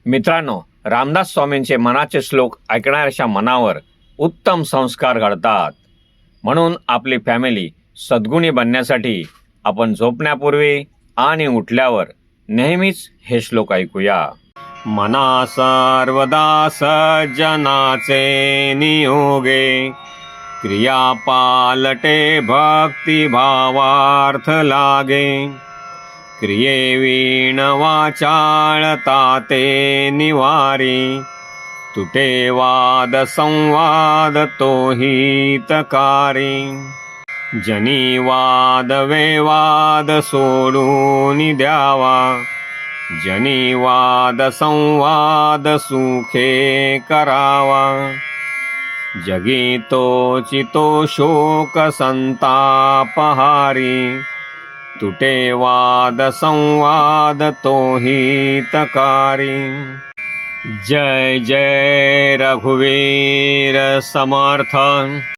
मित्रांनो, रामदास स्वामींचे मनाचे श्लोक ऐकणाऱ्याच्या मनावर उत्तम संस्कार घडतात. म्हणून आपली फॅमिली सद्गुणी बनण्यासाठी आपण झोपण्यापूर्वी आणि उठल्यावर नेहमीच हे श्लोक ऐकूया. मना सर्वदा सज्जनाचे नियोगे, क्रिया पालटे भक्ती भावार्थ लागे. क्रियेवीण वाचाळता ते निवारी, तुटे वाद संवाद तो हितकारी. जनी वाद विवाद सोडून द्यावा, जनी वाद संवाद सुखे करावा. जगी तोची तो शोक संतापहारी, तुटे वाद संवाद तो हितकारी. जय जय रघुवीर समर्थ.